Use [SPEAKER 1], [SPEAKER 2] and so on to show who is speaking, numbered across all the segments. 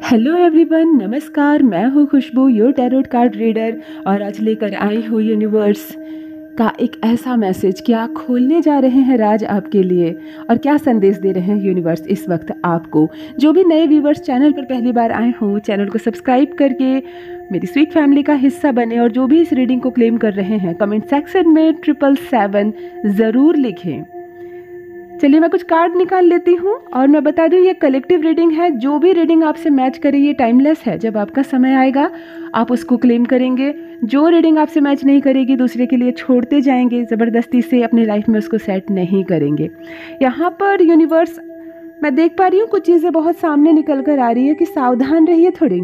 [SPEAKER 1] Hello everyone, नमस्कार। मैं हूँ खुशबू, योर टैरोट कार्ड रीडर, और आज लेकर आई हूँ यूनिवर्स का एक ऐसा मैसेज। क्या खोलने जा रहे हैं राज आपके लिए और क्या संदेश दे रहे हैं यूनिवर्स इस वक्त आपको। जो भी नए व्यूवर्स चैनल पर पहली बार आए हों, चैनल को सब्सक्राइब करके मेरी स्वीट फैमिली का हिस्सा बने, और जो भी इस रीडिंग को क्लेम कर रहे हैं कमेंट सेक्शन में 777 ज़रूर लिखें। चलिए मैं कुछ कार्ड निकाल लेती हूँ और मैं बता दूँ ये कलेक्टिव रीडिंग है। जो भी रीडिंग आपसे मैच करे ये टाइमलेस है। जब आपका समय आएगा आप उसको क्लेम करेंगे। जो रीडिंग आपसे मैच नहीं करेगी दूसरे के लिए छोड़ते जाएंगे, ज़बरदस्ती से अपनी लाइफ में उसको सेट नहीं करेंगे। यहाँ पर यूनिवर्स मैं देख पा रही हूँ कुछ चीज़ें बहुत सामने निकल कर आ रही है कि सावधान रहिए थोड़ी।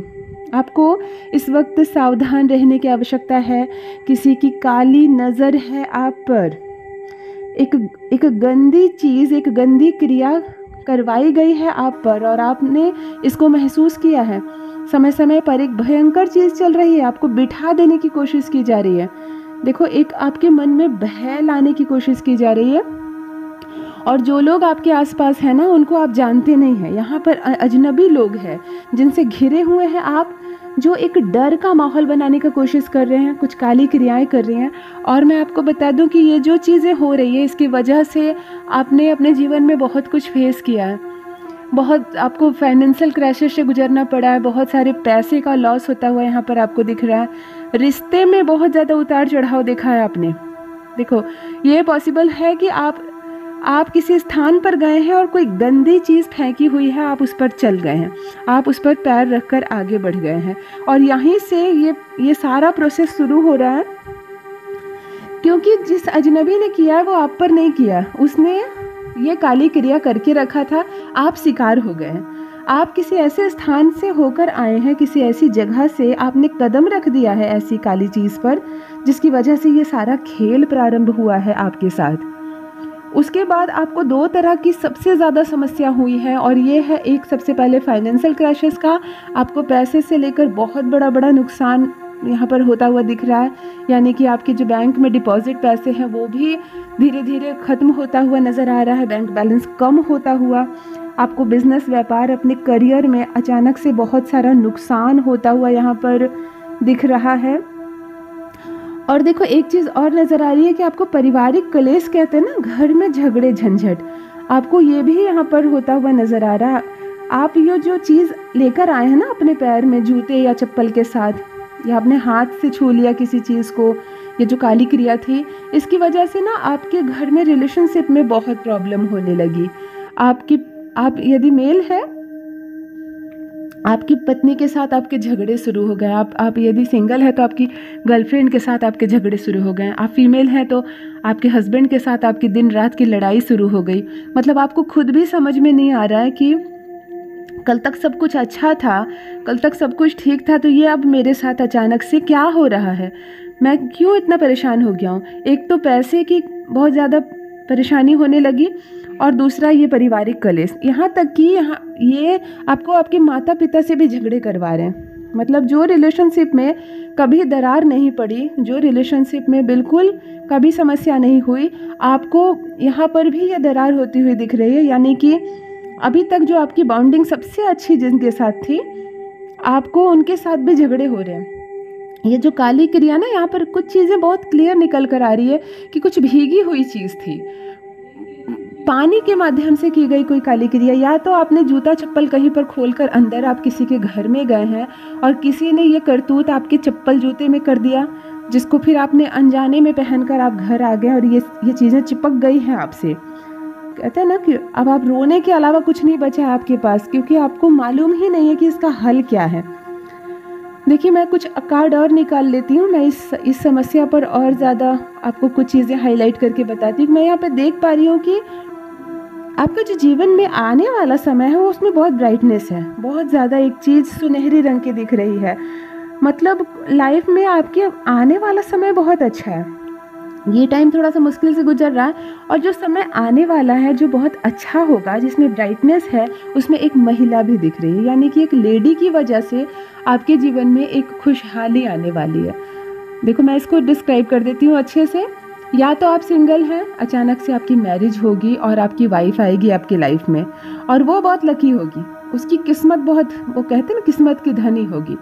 [SPEAKER 1] आपको इस वक्त सावधान रहने की आवश्यकता है। किसी की काली नज़र है आप पर। एक गंदी चीज़, एक गंदी क्रिया करवाई गई है आप पर और आपने इसको महसूस किया है। समय समय पर एक भयंकर चीज़ चल रही है, आपको बिठा देने की कोशिश की जा रही है। देखो, एक आपके मन में भय लाने की कोशिश की जा रही है, और जो लोग आपके आसपास हैं ना, उनको आप जानते नहीं हैं। यहाँ पर अजनबी लोग हैं जिनसे घिरे हुए हैं आप, जो एक डर का माहौल बनाने की कोशिश कर रहे हैं, कुछ काली क्रियाएं कर रही हैं। और मैं आपको बता दूं कि ये जो चीज़ें हो रही है इसकी वजह से आपने अपने जीवन में बहुत कुछ फेस किया है। बहुत आपको फाइनेंशियल क्राइसिस से गुजरना पड़ा है। बहुत सारे पैसे का लॉस होता हुआ यहाँ पर आपको दिख रहा है। रिश्ते में बहुत ज़्यादा उतार चढ़ाव देखा है आपने। देखो, ये पॉसिबल है कि आप किसी स्थान पर गए हैं और कोई गंदी चीज़ फेंकी हुई है, आप उस पर चल गए हैं, आप उस पर पैर रखकर आगे बढ़ गए हैं, और यहीं से ये सारा प्रोसेस शुरू हो रहा है। क्योंकि जिस अजनबी ने किया है वो आप पर नहीं किया, उसने ये काली क्रिया करके रखा था, आप शिकार हो गए हैं। आप किसी ऐसे स्थान से होकर आए हैं, किसी ऐसी जगह से आपने कदम रख दिया है ऐसी काली चीज़ पर, जिसकी वजह से ये सारा खेल प्रारंभ हुआ है आपके साथ। उसके बाद आपको दो तरह की सबसे ज़्यादा समस्या हुई है, और ये है एक सबसे पहले फाइनेंशियल क्राइसिस का। आपको पैसे से लेकर बहुत बड़ा नुकसान यहाँ पर होता हुआ दिख रहा है। यानी कि आपके जो बैंक में डिपॉजिट पैसे हैं वो भी धीरे धीरे ख़त्म होता हुआ नज़र आ रहा है, बैंक बैलेंस कम होता हुआ। आपको बिजनेस, व्यापार, अपने करियर में अचानक से बहुत सारा नुकसान होता हुआ यहाँ पर दिख रहा है। और देखो, एक चीज़ और नज़र आ रही है कि आपको पारिवारिक कलेश कहते हैं ना, घर में झगड़े झंझट, आपको ये भी यहाँ पर होता हुआ नज़र आ रहा है। आप ये जो चीज़ लेकर आए हैं ना अपने पैर में, जूते या चप्पल के साथ, या आपने हाथ से छू लिया किसी चीज़ को, ये जो काली क्रिया थी, इसकी वजह से ना आपके घर में रिलेशनशिप में बहुत प्रॉब्लम होने लगी। आप यदि मेल है, आपकी पत्नी के साथ आपके झगड़े शुरू हो गए। आप यदि सिंगल है तो आपकी गर्लफ्रेंड के साथ आपके झगड़े शुरू हो गए। आप फीमेल हैं तो आपके हस्बैंड के साथ आपकी दिन रात की लड़ाई शुरू हो गई। मतलब आपको खुद भी समझ में नहीं आ रहा है कि कल तक सब कुछ अच्छा था, कल तक सब कुछ ठीक था, तो ये अब मेरे साथ अचानक से क्या हो रहा है, मैं क्यों इतना परेशान हो गया हूँ। एक तो पैसे की बहुत ज़्यादा परेशानी होने लगी, और दूसरा ये पारिवारिक कलेश, यहाँ तक कि ये आपको आपके माता पिता से भी झगड़े करवा रहे हैं। मतलब जो रिलेशनशिप में कभी दरार नहीं पड़ी, जो रिलेशनशिप में बिल्कुल कभी समस्या नहीं हुई, आपको यहाँ पर भी ये दरार होती हुई दिख रही है। यानी कि अभी तक जो आपकी बॉन्डिंग सबसे अच्छी जिनके साथ थी, आपको उनके साथ भी झगड़े हो रहे हैं। ये जो काली क्रिया ना, यहाँ पर कुछ चीज़ें बहुत क्लियर निकल कर आ रही है कि कुछ भीगी हुई चीज़ थी, पानी के माध्यम से की गई कोई काली क्रिया। या तो आपने जूता चप्पल कहीं पर खोलकर अंदर आप किसी के घर में गए हैं और किसी ने ये करतूत आपके चप्पल जूते में कर दिया, जिसको फिर आपने अनजाने में पहनकर आप घर आ गए और ये चीज़ें चिपक गई हैं आपसे। कहते हैं ना कि अब आप रोने के अलावा कुछ नहीं बचा है आपके पास, क्योंकि आपको मालूम ही नहीं है कि इसका हल क्या है। देखिए, मैं कुछ कार्ड और निकाल लेती हूँ। मैं इस समस्या पर और ज़्यादा आपको कुछ चीज़ें हाईलाइट करके बताती हूँ। मैं यहाँ पे देख पा रही हूँ कि आपका जो जीवन में आने वाला समय है वो उसमें बहुत ब्राइटनेस है, बहुत ज़्यादा एक चीज़ सुनहरी रंग की दिख रही है। मतलब लाइफ में आपके आने वाला समय बहुत अच्छा है। ये टाइम थोड़ा सा मुश्किल से गुजर रहा है, और जो समय आने वाला है जो बहुत अच्छा होगा, जिसमें ब्राइटनेस है, उसमें एक महिला भी दिख रही है। यानी कि एक लेडी की वजह से आपके जीवन में एक खुशहाली आने वाली है। देखो, मैं इसको डिस्क्राइब कर देती हूँ अच्छे से। या तो आप सिंगल हैं, अचानक से आपकी मैरिज होगी और आपकी वाइफ आएगी आपकी लाइफ में, और वो बहुत लकी होगी। उसकी किस्मत बहुत, वो कहते हैं ना किस्मत की धनी होगी,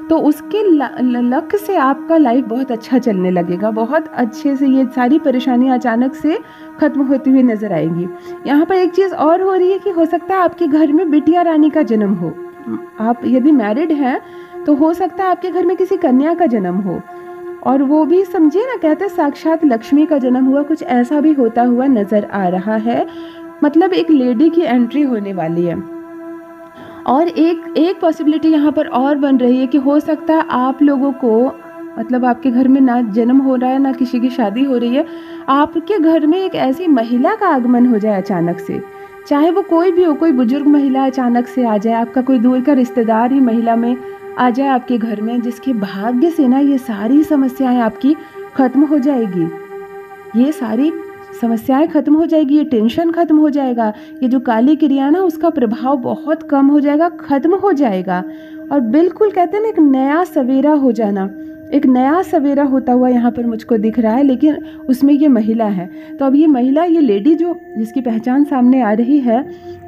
[SPEAKER 1] तो उसके लक से आपका लाइफ बहुत अच्छा चलने लगेगा, बहुत अच्छे से ये सारी परेशानियां अचानक से खत्म होती हुई नजर आएंगी। यहाँ पर एक चीज़ और हो रही है कि हो सकता है आपके घर में बिटिया रानी का जन्म हो। आप यदि मैरिड हैं तो हो सकता है आपके घर में किसी कन्या का जन्म हो, और वो भी समझिए ना, कहते हैं साक्षात लक्ष्मी का जन्म हुआ, कुछ ऐसा भी होता हुआ नजर आ रहा है। मतलब एक लेडी की एंट्री होने वाली है। और एक पॉसिबिलिटी यहाँ पर और बन रही है कि हो सकता है आप लोगों को, मतलब आपके घर में ना जन्म हो रहा है ना किसी की शादी हो रही है, आपके घर में एक ऐसी महिला का आगमन हो जाए अचानक से, चाहे वो कोई भी हो, कोई बुजुर्ग महिला अचानक से आ जाए, आपका कोई दूर का रिश्तेदार ही महिला में आ जाए आपके घर में, जिसके भाग्य से ना ये सारी समस्याएं आपकी खत्म हो जाएगी, ये सारी समस्याएं खत्म हो जाएगी, ये टेंशन खत्म हो जाएगा, ये जो काली क्रिया ना उसका प्रभाव बहुत कम हो जाएगा, खत्म हो जाएगा। और बिल्कुल कहते हैं ना एक नया सवेरा हो जाना, एक नया सवेरा होता हुआ यहाँ पर मुझको दिख रहा है, लेकिन उसमें ये महिला है। तो अब ये महिला, ये लेडी जो जिसकी पहचान सामने आ रही है,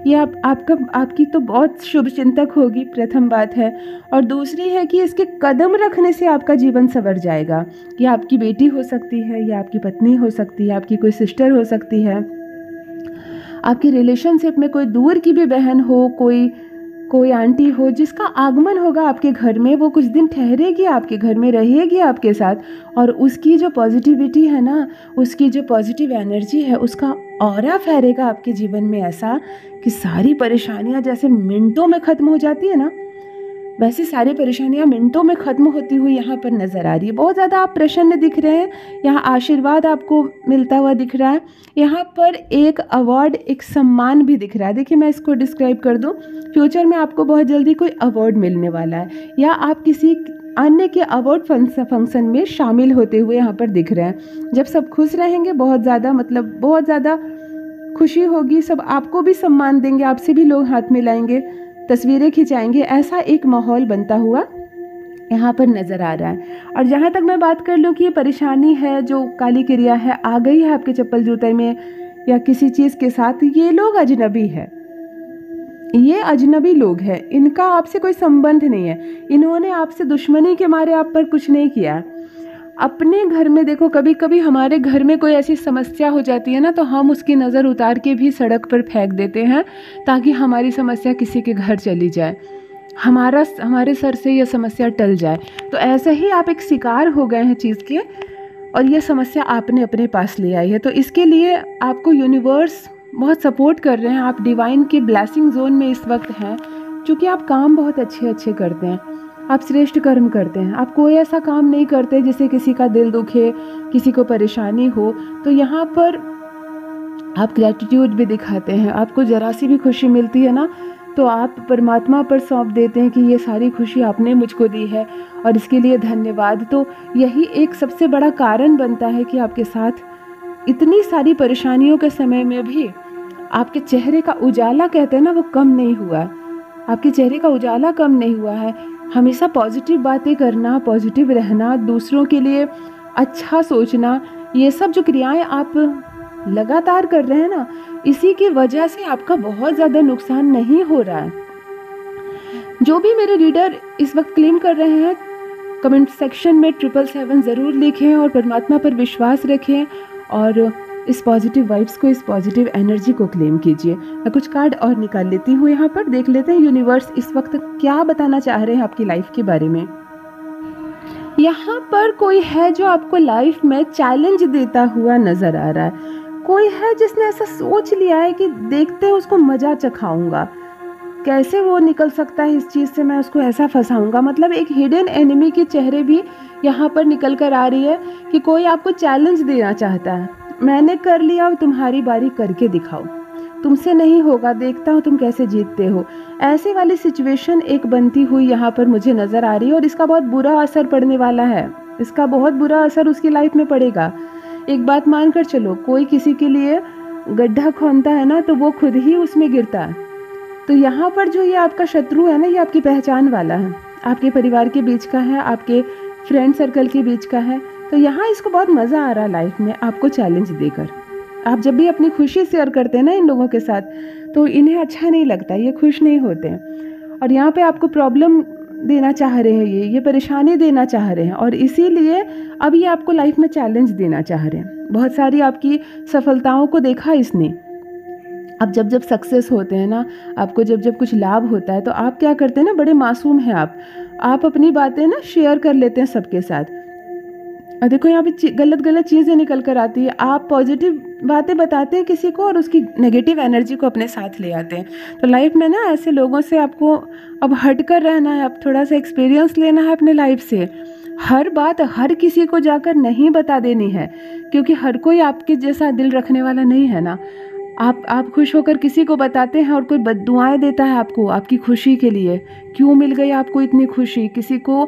[SPEAKER 1] ये आपकी तो बहुत शुभ चिंतक होगी, प्रथम बात है। और दूसरी है कि इसके कदम रखने से आपका जीवन संवर जाएगा। ये आपकी बेटी हो सकती है, या आपकी पत्नी हो सकती है, आपकी कोई सिस्टर हो सकती है, आपकी रिलेशनशिप में कोई दूर की भी बहन हो, कोई आंटी हो, जिसका आगमन होगा आपके घर में, वो कुछ दिन ठहरेगी आपके घर में, रहेगी आपके साथ, और उसकी जो पॉजिटिविटी है ना, उसकी जो पॉजिटिव एनर्जी है, उसका ऑरा फैलेगा आपके जीवन में ऐसा कि सारी परेशानियां जैसे मिनटों में ख़त्म हो जाती है ना, वैसे सारी परेशानियां मिनटों में ख़त्म होती हुई यहाँ पर नज़र आ रही है। बहुत ज़्यादा आप प्रसन्न दिख रहे हैं, यहाँ आशीर्वाद आपको मिलता हुआ दिख रहा है, यहाँ पर एक अवार्ड, एक सम्मान भी दिख रहा है। देखिए मैं इसको डिस्क्राइब कर दूँ, फ्यूचर में आपको बहुत जल्दी कोई अवार्ड मिलने वाला है, या आप किसी अन्य के अवार्ड फंक्शन में शामिल होते हुए यहाँ पर दिख रहे हैं। जब सब खुश रहेंगे, बहुत ज़्यादा, मतलब बहुत ज़्यादा खुशी होगी, सब आपको भी सम्मान देंगे, आपसे भी लोग हाथ मिलाएंगे, तस्वीरें खिंचाएंगे, ऐसा एक माहौल बनता हुआ यहाँ पर नज़र आ रहा है। और जहाँ तक मैं बात कर लूँ कि ये परेशानी है, जो काली क्रिया है आ गई है आपके चप्पल जूते में या किसी चीज़ के साथ, ये लोग अजनबी है, ये अजनबी लोग हैं, इनका आपसे कोई संबंध नहीं है, इन्होंने आपसे दुश्मनी के मारे आप पर कुछ नहीं किया। अपने घर में देखो, कभी कभी हमारे घर में कोई ऐसी समस्या हो जाती है ना, तो हम उसकी नज़र उतार के भी सड़क पर फेंक देते हैं ताकि हमारी समस्या किसी के घर चली जाए, हमारे सर से यह समस्या टल जाए। तो ऐसे ही आप एक शिकार हो गए हैं चीज़ के, और ये समस्या आपने अपने पास ले आई है। तो इसके लिए आपको यूनिवर्स बहुत सपोर्ट कर रहे हैं, आप डिवाइन के ब्लेसिंग जोन में इस वक्त हैं, क्योंकि आप काम बहुत अच्छे करते हैं, आप श्रेष्ठ कर्म करते हैं, आप कोई ऐसा काम नहीं करते जिससे किसी का दिल दुखे, किसी को परेशानी हो। तो यहाँ पर आप ग्रैटिट्यूड भी दिखाते हैं, आपको जरा सी भी खुशी मिलती है ना, तो आप परमात्मा पर सौंप देते हैं कि ये सारी खुशी आपने मुझको दी है और इसके लिए धन्यवाद। तो यही एक सबसे बड़ा कारण बनता है कि आपके साथ इतनी सारी परेशानियों के समय में भी आपके चेहरे का उजाला, कहते हैं ना, वो कम नहीं हुआ, आपके चेहरे का उजाला कम नहीं हुआ है। हमेशा पॉजिटिव बातें करना, पॉजिटिव रहना, दूसरों के लिए अच्छा सोचना, ये सब जो क्रियाएं आप लगातार कर रहे हैं ना, इसी की वजह से आपका बहुत ज़्यादा नुकसान नहीं हो रहा है। जो भी मेरे रीडर इस वक्त क्लेम कर रहे हैं, कमेंट सेक्शन में 777 ज़रूर लिखें और परमात्मा पर विश्वास रखें और इस पॉजिटिव वाइब्स को, इस पॉजिटिव एनर्जी को क्लेम कीजिए। मैं कुछ कार्ड और निकाल लेती हूँ, यहाँ पर देख लेते हैं यूनिवर्स इस वक्त क्या बताना चाह रहे हैं आपकी लाइफ के बारे में। यहाँ पर कोई है जो आपको लाइफ में चैलेंज देता हुआ नजर आ रहा है, कोई है जिसने ऐसा सोच लिया है कि देखते हैं उसको मजा चखाऊंगा, कैसे वो निकल सकता है इस चीज़ से, मैं उसको ऐसा फंसाऊंगा। मतलब एक हिडन एनिमी के चेहरे भी यहाँ पर निकल कर आ रही है कि कोई आपको चैलेंज देना चाहता है, मैंने कर लिया, अब तुम्हारी बारी, करके दिखाओ, तुमसे नहीं होगा, देखता हूँ तुम कैसे जीतते हो। ऐसे वाली सिचुएशन एक बनती हुई यहाँ पर मुझे नज़र आ रही है और इसका बहुत बुरा असर पड़ने वाला है, इसका बहुत बुरा असर उसकी लाइफ में पड़ेगा। एक बात मान कर चलो, कोई किसी के लिए गड्ढा खोदता है ना, तो वो खुद ही उसमें गिरता है। तो यहाँ पर जो ये आपका शत्रु है ना, ये आपकी पहचान वाला है, आपके परिवार के बीच का है, आपके फ्रेंड सर्कल के बीच का है। तो यहाँ इसको बहुत मज़ा आ रहा है लाइफ में आपको चैलेंज देकर। आप जब भी अपनी खुशी शेयर करते हैं ना इन लोगों के साथ, तो इन्हें अच्छा नहीं लगता, ये खुश नहीं होते हैं। और यहाँ पे आपको प्रॉब्लम देना चाह रहे हैं, ये परेशानी देना चाह रहे हैं, और इसीलिए अब ये आपको लाइफ में चैलेंज देना चाह रहे हैं। बहुत सारी आपकी सफलताओं को देखा इसने। अब जब जब सक्सेस होते हैं ना, आपको जब जब कुछ लाभ होता है, तो आप क्या करते हैं ना, बड़े मासूम हैं आप अपनी बातें ना शेयर कर लेते हैं सबके साथ। और देखो यहाँ पे गलत गलत चीज़ें निकल कर आती है। आप पॉजिटिव बातें बताते हैं किसी को और उसकी नेगेटिव एनर्जी को अपने साथ ले आते हैं। तो लाइफ में ना ऐसे लोगों से आपको अब हट कर रहना है, अब थोड़ा सा एक्सपीरियंस लेना है अपने लाइफ से। हर बात हर किसी को जाकर नहीं बता देनी है, क्योंकि हर कोई आपके जैसा दिल रखने वाला नहीं है ना। आप खुश होकर किसी को बताते हैं और कोई बद्दुआएं देता है आपको आपकी खुशी के लिए। क्यों मिल गई आपको इतनी खुशी, किसी को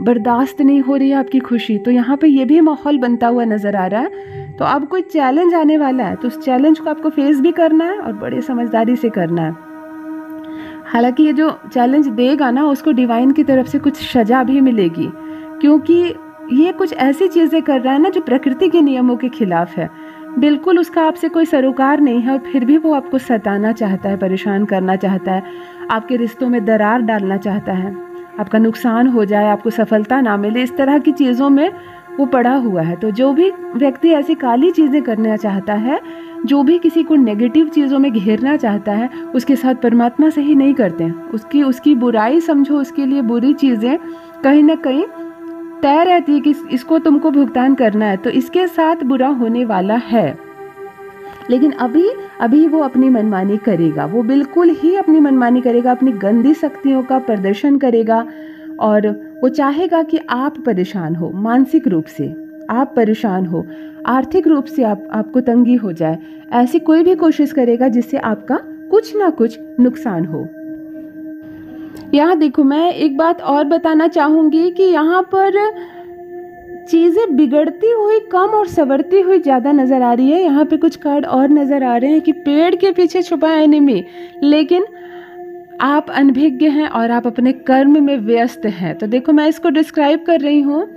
[SPEAKER 1] बर्दाश्त नहीं हो रही है आपकी खुशी। तो यहाँ पे ये भी माहौल बनता हुआ नज़र आ रहा है। तो अब कोई चैलेंज आने वाला है, तो उस चैलेंज को आपको फेस भी करना है और बड़े समझदारी से करना है। हालांकि ये जो चैलेंज देगा ना, उसको डिवाइन की तरफ से कुछ सजा भी मिलेगी, क्योंकि ये कुछ ऐसी चीज़ें कर रहा है ना जो प्रकृति के नियमों के खिलाफ है। बिल्कुल उसका आपसे कोई सरोकार नहीं है, और फिर भी वो आपको सताना चाहता है, परेशान करना चाहता है, आपके रिश्तों में दरार डालना चाहता है, आपका नुकसान हो जाए, आपको सफलता ना मिले, इस तरह की चीज़ों में वो पड़ा हुआ है। तो जो भी व्यक्ति ऐसी काली चीज़ें करना चाहता है, जो भी किसी को नेगेटिव चीज़ों में घेरना चाहता है, उसके साथ परमात्मा सही नहीं करते हैं। उसकी बुराई समझो, उसके लिए बुरी चीज़ें कहीं ना कहीं तय रहती है कि इसको तुमको भुगतान करना है, तो इसके साथ बुरा होने वाला है। लेकिन अभी वो अपनी मनमानी करेगा, वो बिल्कुल ही अपनी मनमानी करेगा, अपनी गंदी शक्तियों का प्रदर्शन करेगा, और वो चाहेगा कि आप परेशान हो, मानसिक रूप से आप परेशान हो, आर्थिक रूप से आपको तंगी हो जाए। ऐसी कोई भी कोशिश करेगा जिससे आपका कुछ ना कुछ नुकसान हो। यहाँ देखो, मैं एक बात और बताना चाहूँगी कि यहाँ पर चीज़ें बिगड़ती हुई कम और संवरती हुई ज़्यादा नज़र आ रही है। यहाँ पे कुछ कार्ड और नज़र आ रहे हैं कि पेड़ के पीछे छुपा है एनिमी, लेकिन आप अनभिज्ञ हैं और आप अपने कर्म में व्यस्त हैं। तो देखो, मैं इसको डिस्क्राइब कर रही हूँ।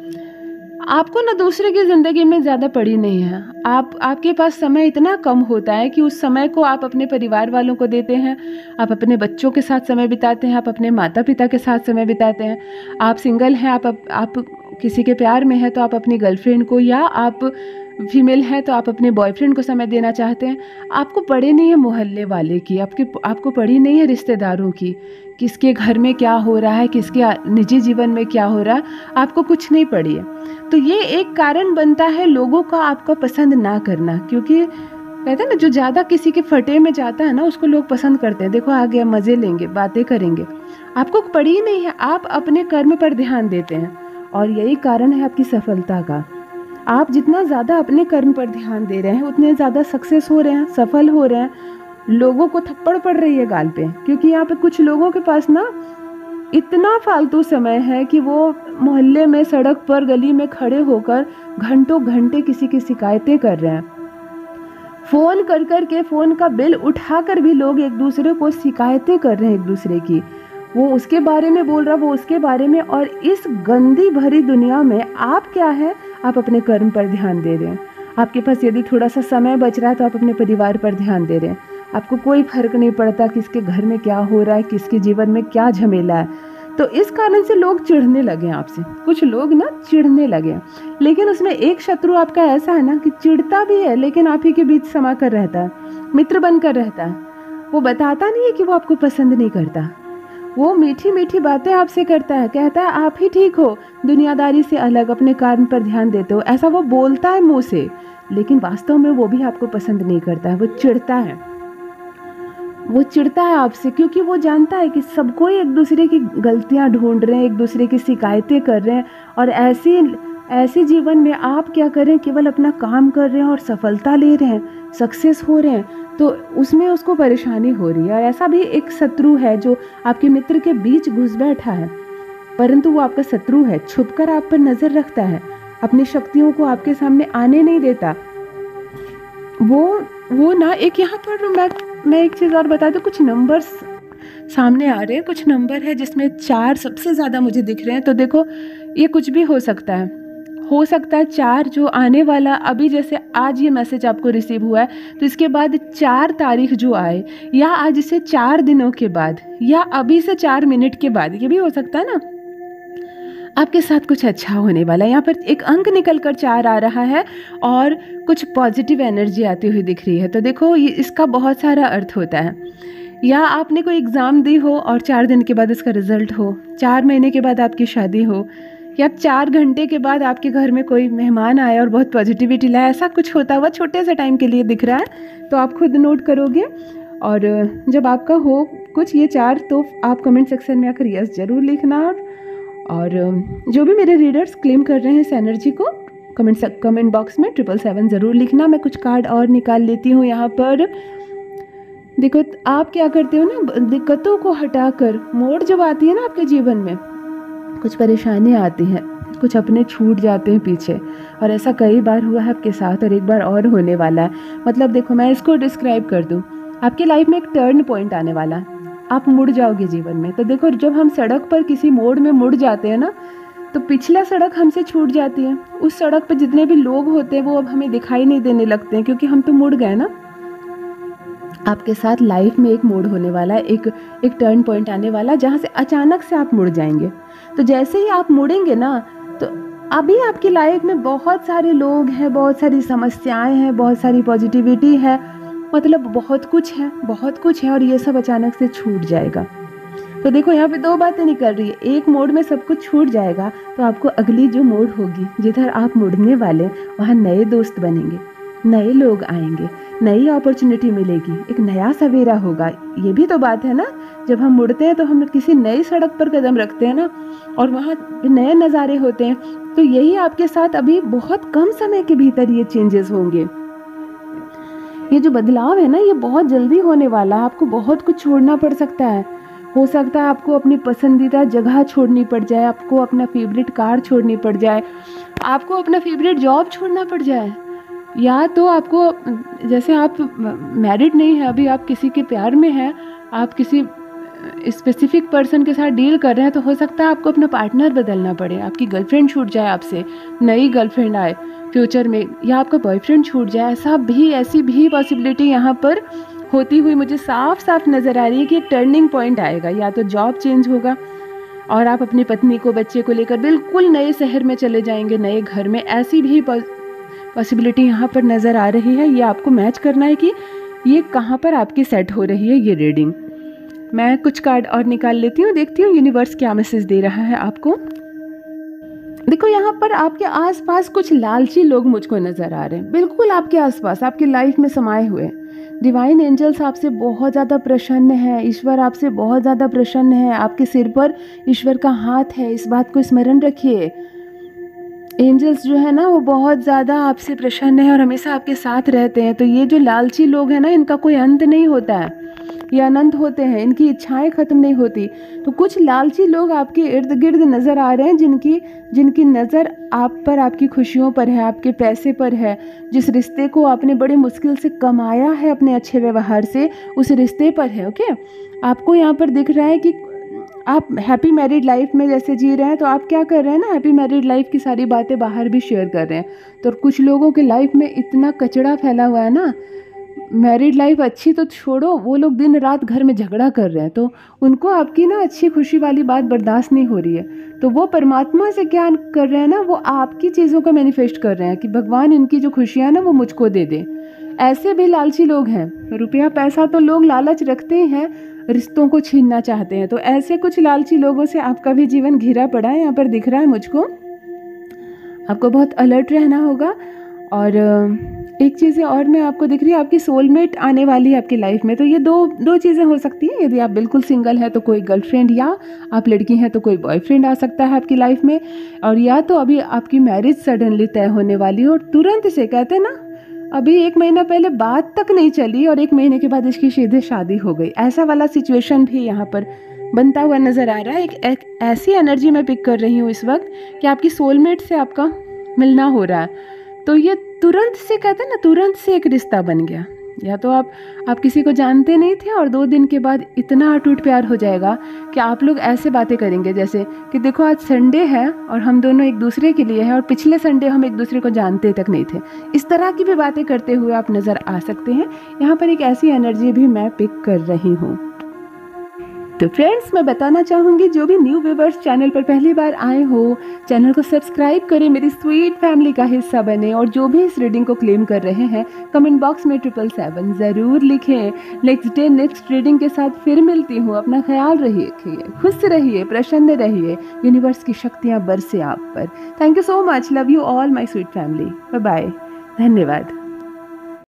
[SPEAKER 1] आपको ना दूसरे की ज़िंदगी में ज़्यादा पड़ी नहीं है। आपके पास समय इतना कम होता है कि उस समय को आप अपने परिवार वालों को देते हैं, आप अपने बच्चों के साथ समय बिताते हैं, आप अपने माता पिता के साथ समय बिताते हैं। आप सिंगल हैं, आप किसी के प्यार में हैं, तो आप अपनी गर्लफ्रेंड को, या आप फीमेल हैं तो आप अपने बॉयफ्रेंड को समय देना चाहते हैं। आपको पड़ी नहीं है मोहल्ले वाले की, आपको पड़ी नहीं है रिश्तेदारों की, किसके घर में क्या हो रहा है, किसके निजी जीवन में क्या हो रहा है, आपको कुछ नहीं पड़ी है। तो ये एक कारण बनता है लोगों का आपको पसंद ना करना, क्योंकि कहते हैं ना, जो ज़्यादा किसी के फटे में जाता है ना, उसको लोग पसंद करते हैं। देखो, आ गया, मज़े लेंगे, बातें करेंगे। आपको पड़ी नहीं है, आप अपने कर्म पर ध्यान देते हैं, और यही कारण है आपकी सफलता का। आप जितना ज़्यादा अपने कर्म पर ध्यान दे रहे हैं, उतने ज़्यादा सक्सेस हो रहे हैं, सफल हो रहे हैं। लोगों को थप्पड़ पड़ रही है गाल पे, क्योंकि यहाँ पे कुछ लोगों के पास ना इतना फालतू समय है कि वो मोहल्ले में, सड़क पर, गली में खड़े होकर घंटों घंटे किसी की शिकायतें कर रहे हैं। फ़ोन कर कर के, फ़ोन का बिल उठाकर भी लोग एक दूसरे को शिकायतें कर रहे हैं, एक दूसरे की। वो उसके बारे में बोल रहा, वो उसके बारे में। और इस गंदी भरी दुनिया में आप क्या है, आप अपने कर्म पर ध्यान दे रहे हैं। आपके पास यदि थोड़ा सा समय बच रहा है तो आप अपने परिवार पर ध्यान दे रहे हैं। आपको कोई फर्क नहीं पड़ता किसके घर में क्या हो रहा है, किसके जीवन में क्या झमेला है। तो इस कारण से लोग चिढ़ने लगे आपसे, कुछ लोग ना चिढ़ने लगे। लेकिन उसमें एक शत्रु आपका ऐसा है ना कि चिढ़ता भी है, लेकिन आप ही के बीच समा कर रहता है, मित्र बनकर रहता है। वो बताता नहीं है कि वो आपको पसंद नहीं करता, वो मीठी मीठी बातें आपसे करता है, कहता है आप ही ठीक हो, दुनियादारी से अलग, अपने कार्य पर ध्यान देते हो, ऐसा वो बोलता है मुंह से। लेकिन वास्तव में वो भी आपको पसंद नहीं करता है, वो चिढ़ता है, वो चिढ़ता है आपसे, क्योंकि वो जानता है कि सबको एक दूसरे की गलतियां ढूंढ रहे हैं, एक दूसरे की शिकायतें कर रहे हैं। और ऐसे जीवन में आप क्या कर रहे हैं, केवल अपना काम कर रहे हैं और सफलता ले रहे हैं, सक्सेस हो रहे हैं, तो उसमें उसको परेशानी हो रही है। और ऐसा भी एक शत्रु है जो आपके मित्र के बीच घुस बैठा है, परंतु वो आपका शत्रु है, छुपकर आप पर नज़र रखता है, अपनी शक्तियों को आपके सामने आने नहीं देता। वो ना, एक यहाँ पर मैं एक चीज़ और बता दूँ, कुछ नंबर्स सामने आ रहे हैं, कुछ नंबर है जिसमें 4 सबसे ज़्यादा मुझे दिख रहे हैं। तो देखो, ये कुछ भी हो सकता है, हो सकता है 4 जो आने वाला, अभी जैसे आज ये मैसेज आपको रिसीव हुआ है तो इसके बाद 4 तारीख जो आए, या आज से 4 दिनों के बाद, या अभी से 4 मिनट के बाद, ये भी हो सकता है ना, आपके साथ कुछ अच्छा होने वाला है। यहाँ पर एक अंक निकल कर 4 आ रहा है और कुछ पॉजिटिव एनर्जी आती हुई दिख रही है। तो देखो ये इसका बहुत सारा अर्थ होता है। या आपने कोई एग्ज़ाम दी हो और 4 दिन के बाद उसका रिजल्ट हो, 4 महीने के बाद आपकी शादी हो, या 4 घंटे के बाद आपके घर में कोई मेहमान आया और बहुत पॉजिटिविटी लाया, ऐसा कुछ होता हुआ छोटे से टाइम के लिए दिख रहा है। तो आप खुद नोट करोगे और जब आपका हो कुछ ये 4 तो आप कमेंट सेक्शन में आकर यस ज़रूर लिखना। और जो भी मेरे रीडर्स क्लेम कर रहे हैं इस एनर्जी को, कमेंट बॉक्स में 777 ज़रूर लिखना। मैं कुछ कार्ड और निकाल लेती हूँ यहाँ पर। देखो आप क्या करते हो ना, दिक्कतों को हटाकर मोड़ जब आती है ना आपके जीवन में, कुछ परेशानियाँ आती हैं, कुछ अपने छूट जाते हैं पीछे, और ऐसा कई बार हुआ है आपके साथ और एक बार और होने वाला है। मतलब देखो मैं इसको डिस्क्राइब कर दूँ, आपकी लाइफ में एक टर्न पॉइंट आने वाला है, आप मुड़ जाओगे जीवन में। तो देखो जब हम सड़क पर किसी मोड़ में मुड़ जाते हैं ना, तो पिछला सड़क हमसे छूट जाती है। उस सड़क पर जितने भी लोग होते हैं वो अब हमें दिखाई नहीं देने लगते हैं, क्योंकि हम तो मुड़ गए ना। आपके साथ लाइफ में एक मोड़ होने वाला है, एक टर्न पॉइंट आने वाला है, जहाँ से अचानक से आप मुड़ जाएंगे। तो जैसे ही आप मुड़ेंगे ना, तो अभी आपकी लाइफ में बहुत सारे लोग हैं, बहुत सारी समस्याएं हैं, बहुत सारी पॉजिटिविटी है, मतलब बहुत कुछ है और ये सब अचानक से छूट जाएगा। तो देखो यहाँ पे 2 बातें निकल रही है। एक मोड़ में सब कुछ छूट जाएगा, तो आपको अगली जो मोड़ होगी, जिधर आप मुड़ने वाले, वहाँ नए दोस्त बनेंगे, नए लोग आएंगे, नई अपॉर्चुनिटी मिलेगी, एक नया सवेरा होगा। ये भी तो बात है ना, जब हम मुड़ते हैं तो हम किसी नई सड़क पर कदम रखते हैं ना, और वहाँ नए नज़ारे होते हैं। तो यही आपके साथ अभी बहुत कम समय के भीतर ये चेंजेस होंगे। ये जो बदलाव है ना, ये बहुत जल्दी होने वाला है। आपको बहुत कुछ छोड़ना पड़ सकता है। हो सकता है आपको अपनी पसंदीदा जगह छोड़नी पड़ जाए, आपको अपना फेवरेट कार छोड़नी पड़ जाए, आपको अपना फेवरेट जॉब छोड़ना पड़ जाए, या तो आपको, जैसे आप मैरिड नहीं है अभी, आप किसी के प्यार में हैं, आप किसी स्पेसिफिक पर्सन के साथ डील कर रहे हैं, तो हो सकता है आपको अपना पार्टनर बदलना पड़े, आपकी गर्लफ्रेंड छूट जाए आपसे, नई गर्लफ्रेंड आए फ्यूचर में, या आपका बॉयफ्रेंड छूट जाए। ऐसी भी पॉसिबिलिटी यहाँ पर होती हुई मुझे साफ साफ नज़र आ रही है कि एक टर्निंग पॉइंट आएगा। या तो जॉब चेंज होगा और आप अपनी पत्नी को, बच्चे को लेकर बिल्कुल नए शहर में चले जाएंगे, नए घर में। ऐसी भी पॉसिबिलिटी यहाँ पर नज़र आ रही है। ये आपको मैच करना है कि ये कहाँ पर आपकी सेट हो रही है ये रीडिंग। मैं कुछ कार्ड और निकाल लेती हूँ, देखती हूँ यूनिवर्स क्या मैसेज दे रहा है आपको। देखो यहाँ पर आपके आसपास कुछ लालची लोग मुझको नज़र आ रहे हैं, बिल्कुल आपके आसपास, आपकी लाइफ में समाये हुए। डिवाइन एंजल्स आपसे बहुत ज़्यादा प्रसन्न है, ईश्वर आपसे बहुत ज़्यादा प्रसन्न है, आपके सिर पर ईश्वर का हाथ है, इस बात को स्मरण रखिए। एंजल्स जो है ना वो बहुत ज़्यादा आपसे प्रसन्न है और हमेशा आपके साथ रहते हैं। तो ये जो लालची लोग हैं ना, इनका कोई अंत नहीं होता है, ये अनंत होते हैं, इनकी इच्छाएं ख़त्म नहीं होती। तो कुछ लालची लोग आपके इर्द गिर्द नज़र आ रहे हैं, जिनकी नज़र आप पर, आपकी खुशियों पर है, आपके पैसे पर है। जिस रिश्ते को आपने बड़ी मुश्किल से कमाया है अपने अच्छे व्यवहार से, उस रिश्ते पर है। ओके, आपको यहाँ पर दिख रहा है कि आप हैप्पी मैरिड लाइफ में जैसे जी रहे हैं, तो आप क्या कर रहे हैं ना, हैप्पी मैरिड लाइफ की सारी बातें बाहर भी शेयर कर रहे हैं। तो कुछ लोगों के लाइफ में इतना कचड़ा फैला हुआ है ना, मैरिड लाइफ अच्छी तो छोड़ो, वो लोग दिन रात घर में झगड़ा कर रहे हैं, तो उनको आपकी ना अच्छी खुशी वाली बात बर्दाश्त नहीं हो रही है। तो वो परमात्मा से क्या कर रहे हैं ना, वो आपकी चीज़ों का मैनिफेस्ट कर रहे हैं कि भगवान इनकी जो खुशियाँ ना वो मुझको दे दे। ऐसे भी लालची लोग हैं। रुपया पैसा तो लोग लालच रखते ही हैं, रिश्तों को छीनना चाहते हैं। तो ऐसे कुछ लालची लोगों से आपका भी जीवन घिरा पड़ा है, यहाँ पर दिख रहा है मुझको। आपको बहुत अलर्ट रहना होगा। और एक चीज़ और मैं आपको दिख रही है, आपकी सोलमेट आने वाली है आपकी लाइफ में। तो ये दो चीज़ें हो सकती हैं। यदि आप बिल्कुल सिंगल है तो कोई गर्लफ्रेंड, या आप लड़की हैं तो कोई बॉयफ्रेंड आ सकता है आपकी लाइफ में। और या तो अभी आपकी मैरिज सडनली तय होने वाली हो, और तुरंत से, कहते हैं ना, अभी 1 महीना पहले बात तक नहीं चली और 1 महीने के बाद इसकी सीधे शादी हो गई। ऐसा वाला सिचुएशन भी यहाँ पर बनता हुआ नज़र आ रहा है। एक ऐसी एनर्जी मैं पिक कर रही हूँ इस वक्त कि आपकी सोलमेट से आपका मिलना हो रहा है। तो ये तुरंत से, कहते हैं ना, तुरंत से एक रिश्ता बन गया, या तो आप किसी को जानते नहीं थे और 2 दिन के बाद इतना अटूट प्यार हो जाएगा कि आप लोग ऐसे बातें करेंगे जैसे कि देखो आज संडे है और हम दोनों एक दूसरे के लिए हैं और पिछले संडे हम एक दूसरे को जानते तक नहीं थे। इस तरह की भी बातें करते हुए आप नज़र आ सकते हैं। यहाँ पर एक ऐसी एनर्जी भी मैं पिक कर रही हूँ। तो फ्रेंड्स, मैं बताना चाहूँगी जो भी न्यू व्यूवर्स चैनल पर पहली बार आए हो, चैनल को सब्सक्राइब करें, मेरी स्वीट फैमिली का हिस्सा बने और जो भी इस रीडिंग को क्लेम कर रहे हैं कमेंट बॉक्स में 777 ज़रूर लिखें। नेक्स्ट डे नेक्स्ट रीडिंग के साथ फिर मिलती हूँ। अपना ख्याल रखिए, खुश रहिए, प्रसन्न रहिए, यूनिवर्स की शक्तियाँ बरसे आप पर। Thank you so much, love you all my sweet family, bye bye, धन्यवाद।